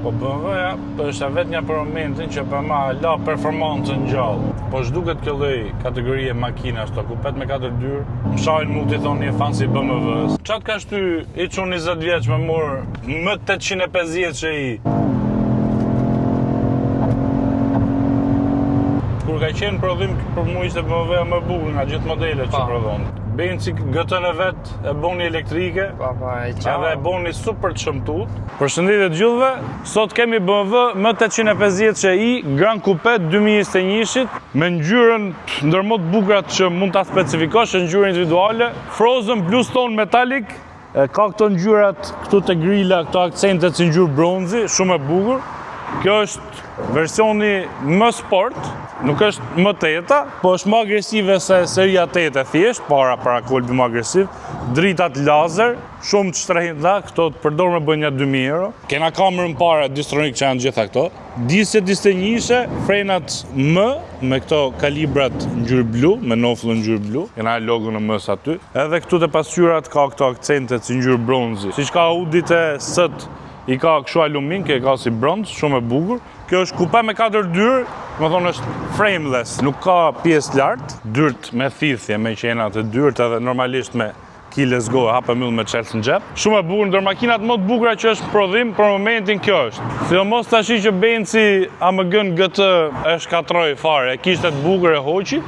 Po BMW-ja është vetë një për momentin që për ma la performancën gjallë. Po shduket kjo lloj kategorie makina ashtu, kupet me 4 dyrë, më shajnë mu t'i thonë një fan si BMW-s. Qatë ka shty i qunë 20 vjeç me mor më 850 që i. Kur ka qenë prodhim për mu ishte BMW-ja më bukur nga gjithë modelet që prodhon. Benci gëtën e vetë e boni elektrike, edhe e boni super të shëmtut. Përshëndetje të gjithëve, sot kemi BMW M850 Ci Grand Coupe 2021-shit me ngjyrën ndërmjet bukrat që mund ta specifikosh, ngjyrë individuale, Frozen Bluestone Metallic, ka këto ngjyrat këtu te grila, këto akcentet si ngjyrë bronzi, shumë e bukur. Kjo është versioni më sport, nuk është më teta, po është më agresive se seria 8 thjesht, para kolbi më agresiv, dritat lazer, shumë të shtrenjta, këto të përdor me bën ja 2000 euro. Kena kamerën para Distronic që janë gjitha këto. Disë frenat M me këto kalibrat ngjyrë blu, me noflën ngjyrë blu, kena logon e M-s aty. Edhe këtu te pasqyrat ka këto akcentet si ngjyrë bronzi. Siç ka Audi te S i ka kështu alumin, që ka si bronz, shumë e bukur. Kjo është kupe me 4 dyrë, më thonë është frameless, nuk ka pjesë lartë, dyrt me thithje, me qena të dyrt edhe normalisht me key let's go, hapë myll me çelës në xhep. Shumë e bukur, ndër makinat më të bukura që është prodhim për momentin kjo është. Sidomos tash që Benzi AMG GT e shkatroi fare, e kishte të bukur e hoqi.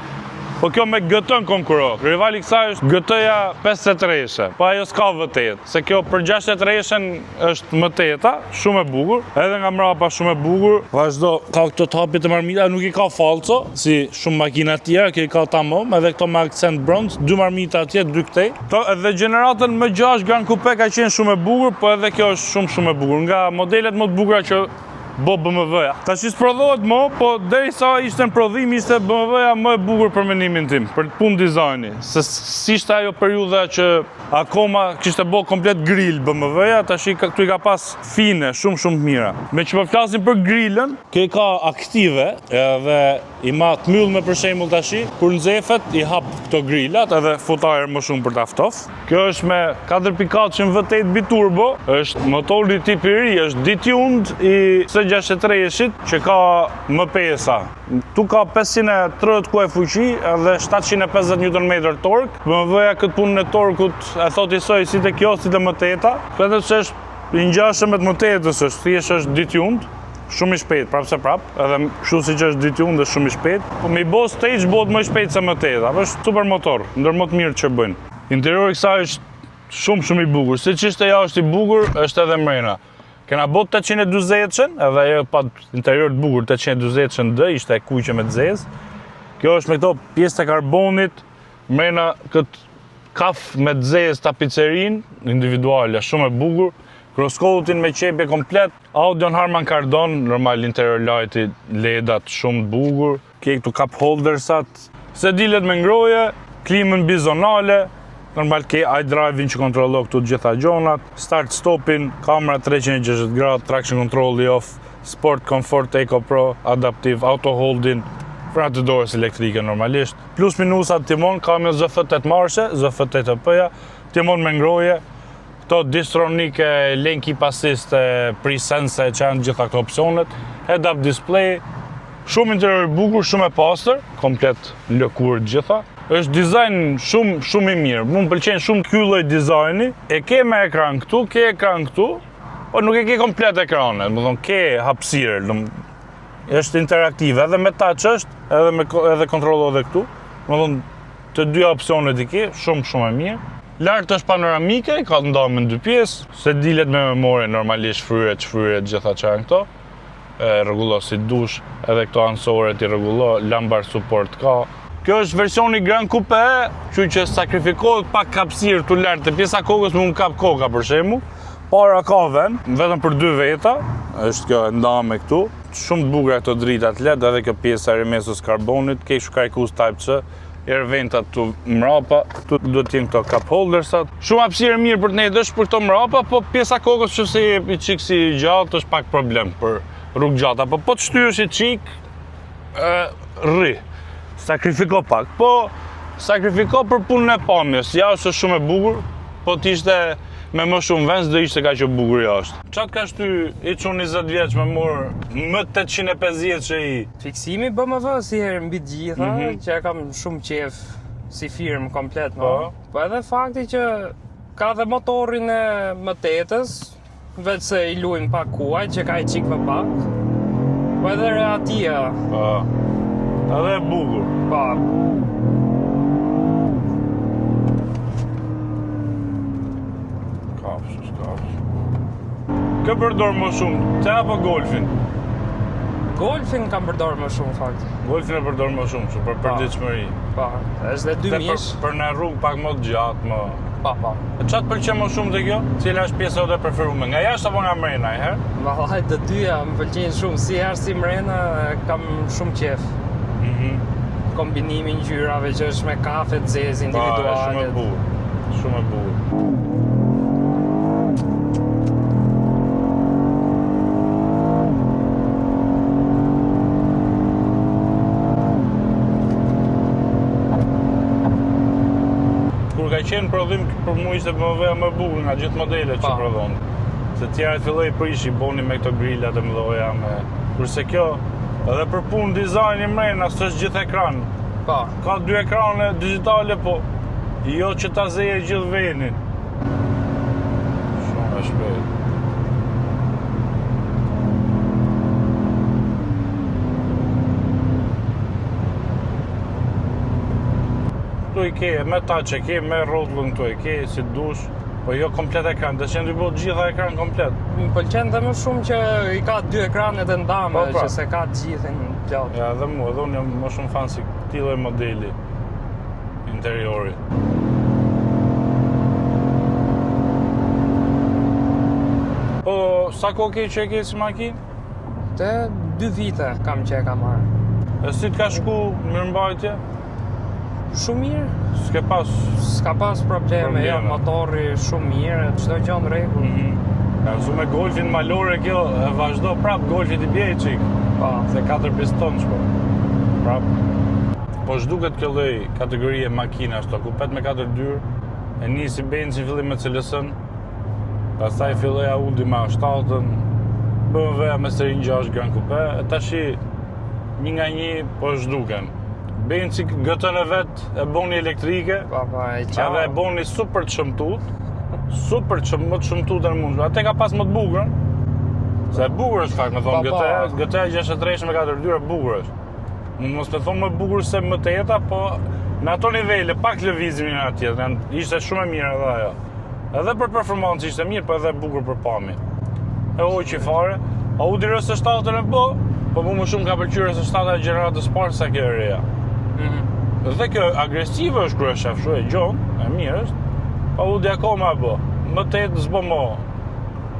Po kjo me GT-n konkuron. Rivali kësaj është GT-ja 53-she, po ajo s'ka V8, se kjo për 63-shen është M8-a, shumë e bukur, edhe nga mrapa shumë e bukur. Vazhdo, ka këto tapit të marmita, nuk i ka falco, si shumë makina tjera, kjo i ka tamam, edhe këto me akcent bronz, 2 marmita atje, 2 këtej. Edhe gjeneratën M6 Grand Coupe ka qenë shumë e bukur, po edhe kjo është shumë e bukur, nga modelet më të bukura që bo BMW-ja. Tash prodhohet më, po derisa ishte në prodhim ishte BMW-ja më e bukur për mendimin tim, për punë dizajni. Se si ishte ajo periudha që akoma kishte bo komplet grill BMW-ja, tash këtu i ka pas fine, shumë të mira. Me që po flasim për grillën, kjo i ka aktive, edhe i ma të myll me për shembull tash, kur nxefet i hap këto grillat edhe fut ajër më shumë për ta ftoft. Kjo është me 4.4 V8 biturbo, është motori tip i ri, është detuned i 63-shit që ka M5-a. Tu ka 530 kuaj fuqi edhe 750 Nm tork. BMW-ja këtë punën e torkut e thot isoj si te kjo, si te M8-a. Vetëm se është i ngjashëm me M8-s, është thjesht është detuned, shumë i shpejt, prapse prap, edhe kështu siç është detuned është shumë i shpejt. Po me i bo stage bëhet më i shpejt se M8-a, është super motor, ndër më të mirë që bëjnë. Interiori i kësaj është shumë i bukur. Siç ishte jashtë i bukur, është edhe mrena. Kena bot 840-shën, edhe ajo pa interior të bukur 840-shën D, ishte e kuqe me të zezë. Kjo është me këto pjesë të karbonit, mrena këtë kaf me të zezë tapicerin, individuale, shumë e bukur. Cross-coating me qepje komplet, Audion Harman Kardon, normal interior lighti, ledat shumë të bukur. Ke këtu cup holdersat, sedilet me ngroje, klimën bizonale, normal ke iDrive-in që kontrollo këtu të gjitha gjonat, start-stopin, kamera 360 gradë, traction control off, sport, comfort, eco pro, adaptive, auto-holding, front të dorës elektrike normalisht. Plus minusat timon, kam një ZF8 marshe, ZF8 EP-ja, timon me ngroje, këto Distronike, lane keep assist, pre-sense, që janë gjitha këto opcionet, head-up display, shumë interior bukur, shumë e pastër, komplet lëkur gjitha. Është dizajn shumë i mirë, mu më pëlqen shumë ky lloj dizajni, e ke me ekran këtu, ke ekran këtu, po nuk e ke komplet ekranet, më thonë ke hapësirë, është interaktive, edhe me touch është, edhe kontrollo edhe këtu, më thonë të dy opsionet i ke, shumë e mirë. Lartë është panoramike, ka të ndarë në 2 pjesë, sedilet me memore normalisht fryret, gjitha që janë këto, rregullo si dush, edhe këto ansoret i rregullo, lambar support ka. Kjo është versioni Grand Coupe, që sakrifikohet pak hapësirë të lartë, te pjesa kokës mund kap koka për shembull. Para ka vend, vetëm për 2 veta, është kjo ndame këtu. Shumë të bukura këto dritat LED, edhe kjo pjesa e remesos karbonit, ke shkajkus Type C, ventat tu mrapa, këtu do të jenë këto cup holdersat. Shumë hapësirë mirë për të ne dësh për këto mrapa, po pjesa kokës që se i çik si gjatë është pak problem për rrugë gjata, po të shtyresh i çik rri. Sakrifiko pak, po sakrifiko për punën e pamjes, ja është shumë e bukur, po t'ishte me më shumë vend do ishte kaq bukur jashtë. Çat ka shty i çun 20 vjeç me mor më 850 që i. Fiksimi BMW si herë mbi të gjitha, që e kam shumë qef si firmë komplet, no. Po edhe fakti që ka dhe motorin e M8-s, vetë se i luajnë pak kuaj, që ka i qik më pak. Po edhe reatia. Po. Edhe e bukur. Po. Kafshë. Kë përdor më shumë, te apo Golfin? Golfin kam përdor më shumë fakti. Golfin e përdor më shumë, që për përditshmëri. Po, është dhe 2 mish. Për në rrugë pak më të gjatë, më. Po. Çat pëlqen më shumë te kjo? Cila është pjesa jote e preferuar? Nga jashtë apo nga mrena i herë? Vallai të dyja më pëlqejnë shumë, si jashtë si mrena kam shumë qef. Kombinimi i ngjyrave që është me kafe të zezë individuale. Shumë e bukur. Shumë e bukur. Kur ka qenë prodhim për mua ishte BMW-a më e bukur nga gjithë modelet që prodhon. Se tjerat filloi prishi, boni me këto grilat e mëdha me. Kurse kjo edhe për punë dizajni mrena s'është gjithë ekran. Po. Ka 2 ekrane digjitale, po jo që ta zeje gjithë vendin. Shumë e shpejt. Këtu i ke me touch, e ke me rrotullën këtu, e ke si dush, po jo komplet ekran, të qenë bëu gjitha ekran komplet. Më pëlqen dhe më shumë që i ka 2 ekranet e ndame, që se ka të gjithin plot. Ja, dhe unë jam më shumë fan si këtij lloj modeli interiori. Po, sa kohë ke që e ke si makinë? Te 2 vite kam që e kam marrë. E si të ka shku mirëmbajtje? Shumë mirë. S'ka pas probleme, jo, motori shumë mirë, çdo gjë në rregull. Ka mësu me Golfin malore kjo, e vazhdo prap Golfit i bje i qik. Po. Se 4 piston shpo. Prap. Po zhduket kjo lloj kategorie makina ashtu, kupet me 4 dyrë, e nisi benzi fillim me CLS-n, pastaj filloi Audi me A7-ën, BMW me serin 6 Gran Coupe, e tashi një nga një po zhduken. Benzi gëtën e vet e boni elektrike, edhe e boni super të shëmtut, më të shëmtut e në mund. Ate ka pas më të bukurën, se e bukur është fakt me thonë, gëtë e 63 me 4 dyre bukur është. Mos me thonë më bukur se më të jeta, po në ato nivele, pak lëvizimin atje, ishte shumë e mirë edhe ajo. Edhe për performancë ishte mirë, po edhe bukur për pami. E oj që fare, Audi RS7-ën e po mu më shumë ka pëlqyer RS7-a e gjeneratës parë sa kjo e reja. Dhe kjo agresive është kërë shef shu e gjonë, e mirë është, Audi akoma e bo, më të jetë zbo mo.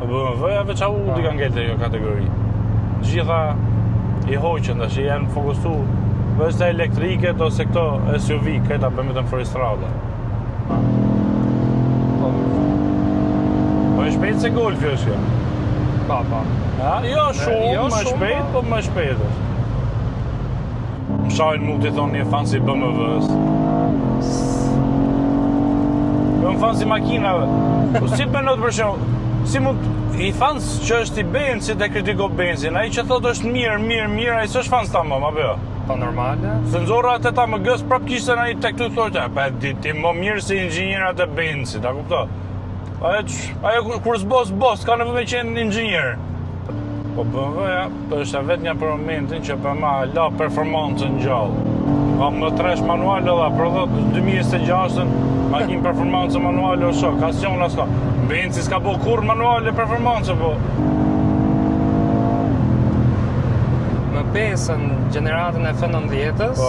BMW-ja veç Audi ka ngellë të kjo kategori. Gjitha i hoqën dhe që janë fokusu veç të elektriket ose këto SUV, këta për mitën foristrada. Po e shpejt se Golfi është kjo? Pa. Jo shumë, më shpejt, po më shpejt është. Më shajnë mu t'i thonë një fan si BMW-s. Jo më fan si makinave. Po si për nëtë përshemë, si mund i fans që është i Benzit e kritiko Benzin, ai që thotë është mirë, ai s'është fans ta më, jo? Po normale. Se nëzora atë ta më gësë prap kishtë në i tek të thotë, ti më mirë si inxinjerat e Benzit, a kupto? Ajo kur s'bos, ka në vëme qenë inxinjer. Po BMW-ja, është vetë një për momentin që për ma la performancën gjallë. Ka më tresh manuale dhe prodhot 2026-ën, makin performancë manuale o shok, asion as ka. Benzi s'ka bo kur manuale performancë, po. Më pesën generatën e F90-ës,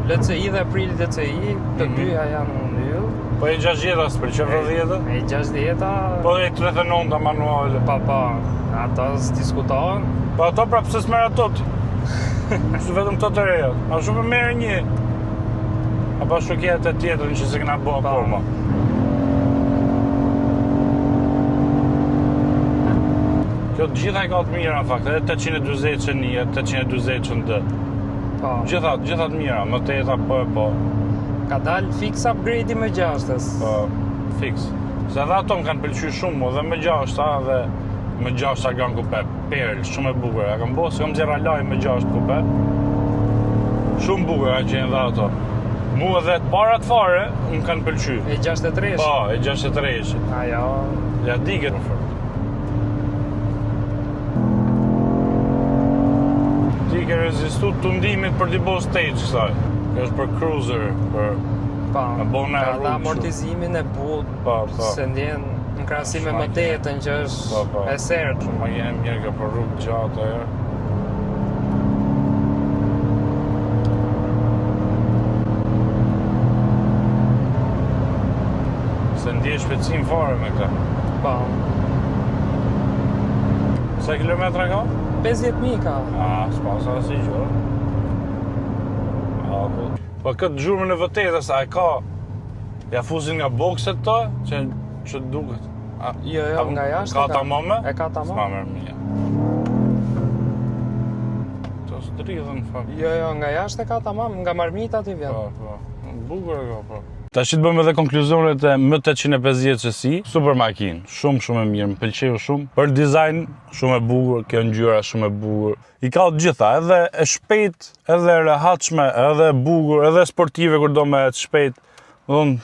LCI dhe April DCI, të dyja janë në yll. Po e 60-a s'për që F10-a? E 60-a... Po e 39-a manuale? Pa, ato s'diskutohen. Po ato pra pëse s'merë atot? Së vetëm të të reja. A shumë merë një? A pa shukjet e tjetërën që se këna bo akoma? Kjo gjitha i ka të mira në fakt, edhe 820 që një, 820 që në dë. Gjitha të mira, më të jeta po. Ka dalë fix upgrade-i me 6-ës. Po, fix. Se edhe ato më kanë pëlqyer shumë, dhe me 6 dhe me 6 Grand Coupe, perl, shumë e bukur. E kam bërë se kam zera laj me 6 Coupe. Shumë bukur ka qenë dhe ato. Mu edhe të parat fare, më kanë pëlqyer. E 63? Po, e 63. Ajo. Ja diket më fort. Ti ke rezistu të ndimit për t'i bo stage kësaj. Kjo është për cruiser, për me bo në ka rrugë. dhe amortizimin e but, se ndjen në krahasim me mëtetën që është e sertë. Shumë makine mirë ka për rrugë gjatë ajo. Se ndje shpejtësim fare me këta. Po. Sa kilometra ka? 50.000 ka. S'pasa si gjurë. Po këtë gjurëmën e vëtetës, a e ka, ja fusin nga bokset të, që duket. Jo, nga jashtë ka tamame? E ka tamame. S'ma mërë mija. Të s'dridhën, fakt. Jo, nga jashtë e ka tamame, nga marmita t'i vjen. Po. Bukur e ka, po. Ta shi të bëjmë edhe konkluzionet e M850 CC, super makinë, shumë e mirë, më pëlqeu shumë. Për dizajn, shumë e bukur, kjo ngjyra shumë e bukur. I ka të gjitha, edhe e shpejt, edhe e rehatshme, edhe e bukur, edhe sportive kur do me e të shpejt.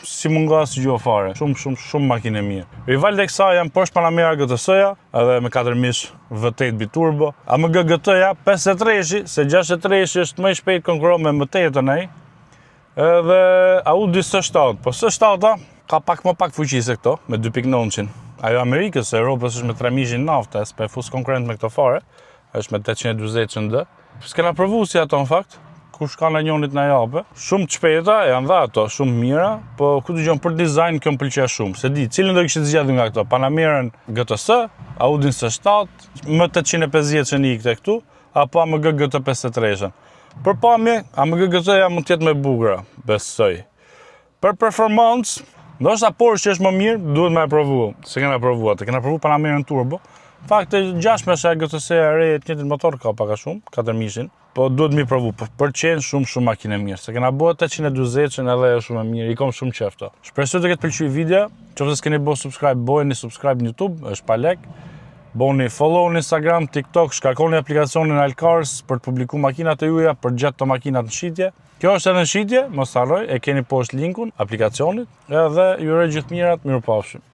Si munga si gjo fare, shumë makinë e mirë. Rival e kësaj janë Porsche Panamera GTS-ja, edhe me 4 mish V8 biturbo. AMG GT-ja 53, se 63 është më i shpejt konkuron me M8-ën ai. Edhe Audi S7, po S7 ka pak më pak fuqi se këto, me 2.9. Ajo Amerikës, Europës është me 3.000 naftë, s'pe fus konkurrent me këto fare, është me 820 cc. S'kena provu si ato në fakt, kush ka në njonit në jape. Shumë të shpejta, janë dhe ato, shumë mira, po ku të gjonë për dizajn, kjo më pëlqeja shumë. Se di, cilën do kishit zgjedhur nga këto? Panamerën GTS, Audin S7, M850 që një këte këtu, apo AMG GT53. Për pamje, AMG GT-ja mund t'jetë me bugra, besoj. Për performance, ndoshta Porsche që është më mirë, duhet me e provu. Se kena provu atë, kena provu Panamerën Turbo. Fakte 6 GTS-ja re të njëjtin motor ka pak a shumë, 4000, po duhet mi provu. Për qenë shumë makinë e mirë. Se kena bërë 820 edhe e shumë e mirë, i kom shumë qefto. Shpresoj të ketë pëlqyer video. Nëse s'keni bërë subscribe, bëjeni subscribe në YouTube, është pa lek. Boni follow në Instagram, TikTok, shkarkoni aplikacionin Alcars për të publiku makinat e juja për gjatë të makinat në shitje. Kjo është edhe në shitje, mos harroj, e keni poshtë linkun aplikacionit, edhe ju uroj gjithë mirat, mirupafshim.